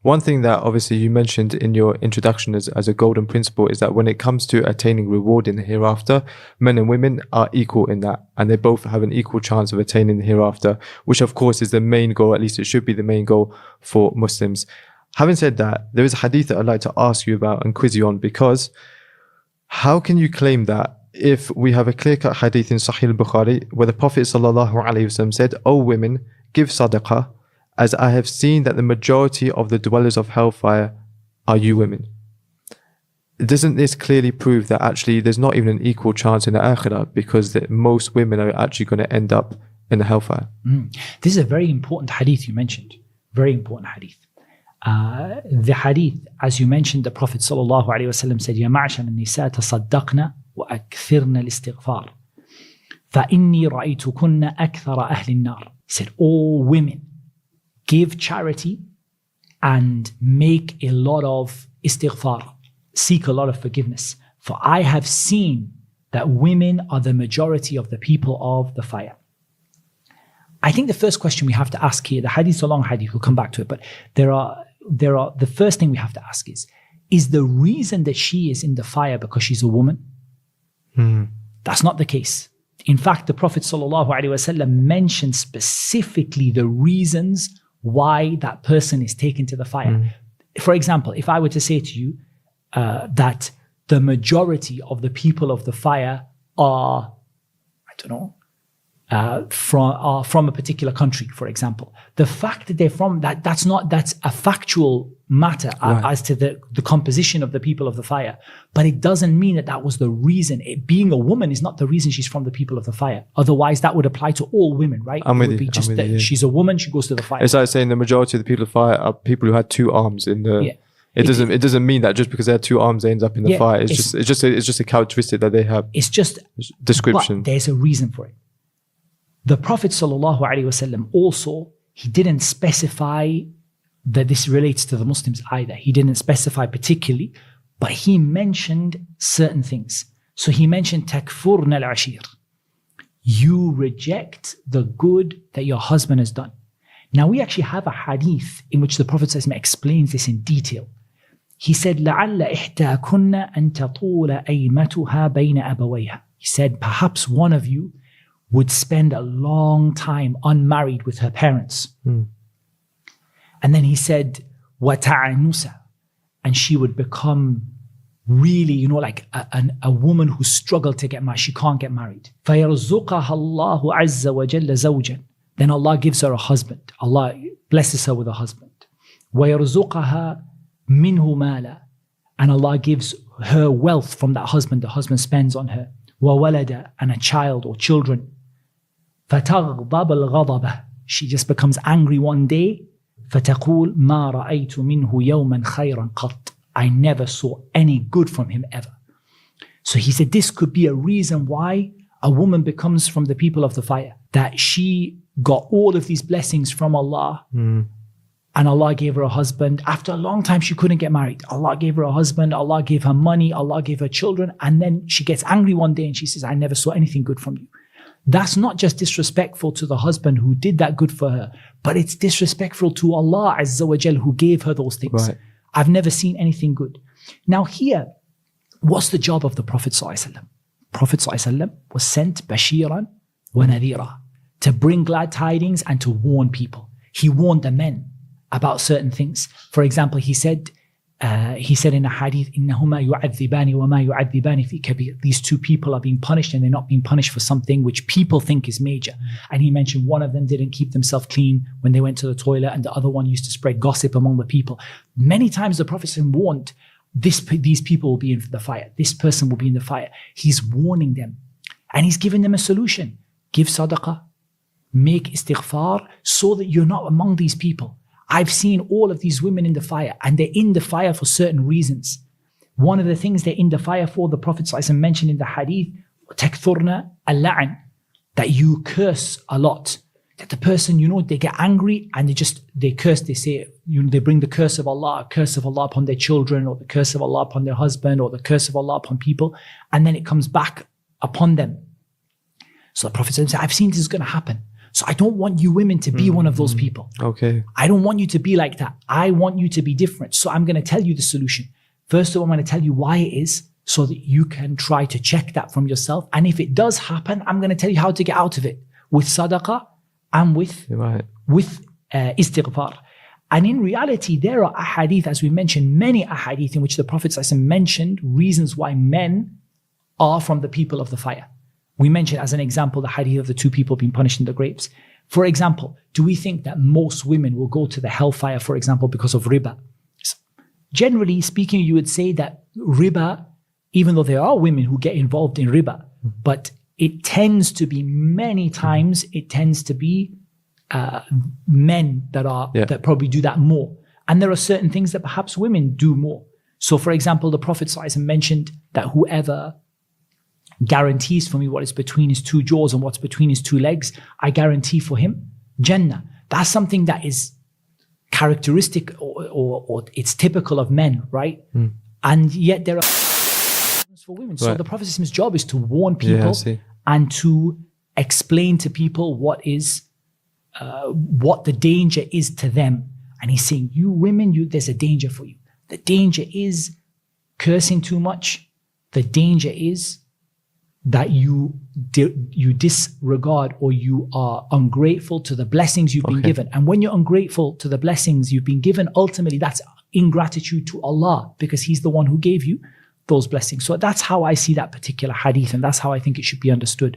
One thing that obviously you mentioned in your introduction as a golden principle is that when it comes to attaining reward in the hereafter, men and women are equal in that, and they both have an equal chance of attaining the hereafter, which of course is the main goal, at least it should be the main goal for Muslims. Having said that, there is a hadith that I'd like to ask you about and quiz you on, because how can you claim that if we have a clear-cut hadith in Sahih al-Bukhari where the Prophet ﷺ said, "O women, give sadaqah, as I have seen that the majority of the dwellers of hellfire are you women." Doesn't this clearly prove that actually there's not even an equal chance in the akhirah, because that most women are actually going to end up in the hellfire? This is a very important hadith you mentioned. Very important hadith. The hadith, as you mentioned, the Prophet ﷺ said, "Ya ma'ashar an-nisa tasaddaqna wa akthirna al-istighfar. Fa inni ra'aytukunna akthara ahli an-nar." He said, all women, give charity and make a lot of istighfar, seek a lot of forgiveness. For I have seen that women are the majority of the people of the fire. I think the first question we have to ask here, the hadith is a long hadith, we'll come back to it, but the first thing we have to ask is the reason that she is in the fire because she's a woman? That's not the case. In fact, the Prophet ﷺ mentioned specifically the reasons why that person is taken to the fire. For example, if I were to say to you that the majority of the people of the fire are, I don't know, from a particular country, for example, the fact that they're from that's a factual matter as to the composition of the people of the fire, but it doesn't mean that was the reason. Being a woman is not the reason she's from the people of the fire. Otherwise that would apply to all women, right? It would be just that she's a woman, she goes to the fire. It's like saying the majority of the people of the fire are people who had two arms in the It doesn't mean that just because they have two arms they end up in the fire. It's just a characteristic that they have. It's just description. But there's a reason for it. The Prophet ﷺ also, he didn't specify that this relates to the Muslims either. He didn't specify particularly, but he mentioned certain things. So he mentioned takfurna al-ashir. You reject the good that your husband has done. Now we actually have a hadith in which the Prophet ﷺ explains this in detail. He said, لَعَلَّ إِحْتَاكُنَّ أَن تَطُولَ أَيْمَتُهَا بَيْنَ أَبَوَيْهَا. He said, perhaps one of you would spend a long time unmarried with her parents. And then he said, وَتَعَنُسَ. And she would become really, like a woman who struggled to get married. She can't get married. فَيَرْزُقَهَا اللَّهُ عَزَّ وَجَلَّ زَوْجًا. Then Allah gives her a husband. Allah blesses her with a husband. وَيَرْزُقَهَا مِنْهُ مَالًا. And Allah gives her wealth from that husband. The husband spends on her. وَوَلَدَ. And a child or children. فَتَغْضَبَ الْغَضَبَ. She just becomes angry one day. فَتَقُولْ مَا رَأَيْتُ مِنْهُ يَوْمًا خَيْرًا قَطْ. I never saw any good from him ever. So he said this could be a reason why a woman becomes from the people of the fire. That she got all of these blessings from Allah. And Allah gave her a husband. After a long time, she couldn't get married. Allah gave her a husband. Allah gave her money. Allah gave her children. And then she gets angry one day and she says, I never saw anything good from you. That's not just disrespectful to the husband who did that good for her, but it's disrespectful to Allah Azza wa Jal who gave her those things. Right. I've never seen anything good. Now here, what's the job of the Prophet ﷺ? Prophet ﷺ was sent Bashiran wa Nadhira, to bring glad tidings and to warn people. He warned the men about certain things. For example, he said in a hadith, إِنَّهُمَا يُعَذِّبَانِ وَمَا يُعَذِّبَانِ فِي كَبِيرٍ. These two people are being punished and they're not being punished for something which people think is major. And he mentioned one of them didn't keep themselves clean when they went to the toilet, and the other one used to spread gossip among the people. Many times the Prophet warned, these people will be in the fire. This person will be in the fire. He's warning them. And he's giving them a solution. Give sadaqah, make istighfar, so that you're not among these people. I've seen all of these women in the fire, and they're in the fire for certain reasons. One of the things they're in the fire for, the Prophet ﷺ mentioned in the hadith, تَكْثُرْنَ اللَّعْنَ, that you curse a lot. That the person, they get angry and they curse, they say, they bring the curse of Allah, a curse of Allah upon their children, or the curse of Allah upon their husband, or the curse of Allah upon people, and then it comes back upon them. So the Prophet ﷺ said, I've seen this is going to happen. So I don't want you women to be one of those people. Okay. I don't want you to be like that. I want you to be different. So I'm going to tell you the solution. First of all, I'm going to tell you why it is so that you can try to check that from yourself. And if it does happen, I'm going to tell you how to get out of it with sadaqah and with istighfar. And in reality, there are ahadith, as we mentioned, many ahadith in which the Prophet ﷺ mentioned reasons why men are from the people of the fire. We mentioned as an example the hadith of the two people being punished in the graves. For example, do we think that most women will go to the hellfire, for example, because of riba? Generally speaking, you would say that riba, even though there are women who get involved in riba, but it tends to be many times, it tends to be men that probably do that more. And there are certain things that perhaps women do more. So for example, the Prophet ﷺ mentioned that whoever guarantees for me what is between his two jaws and what's between his two legs, I guarantee for him Jannah. That's something that is characteristic or it's typical of men, right? And yet there are for women. So the Prophet's job is to warn people and to explain to people what the danger is to them. And he's saying, you women, there's a danger for you. The danger is cursing too much. The danger is that you disregard or you are ungrateful to the blessings you've been given. And when you're ungrateful to the blessings you've been given, ultimately that's ingratitude to Allah because He's the one who gave you those blessings. So that's how I see that particular hadith, and that's how I think it should be understood.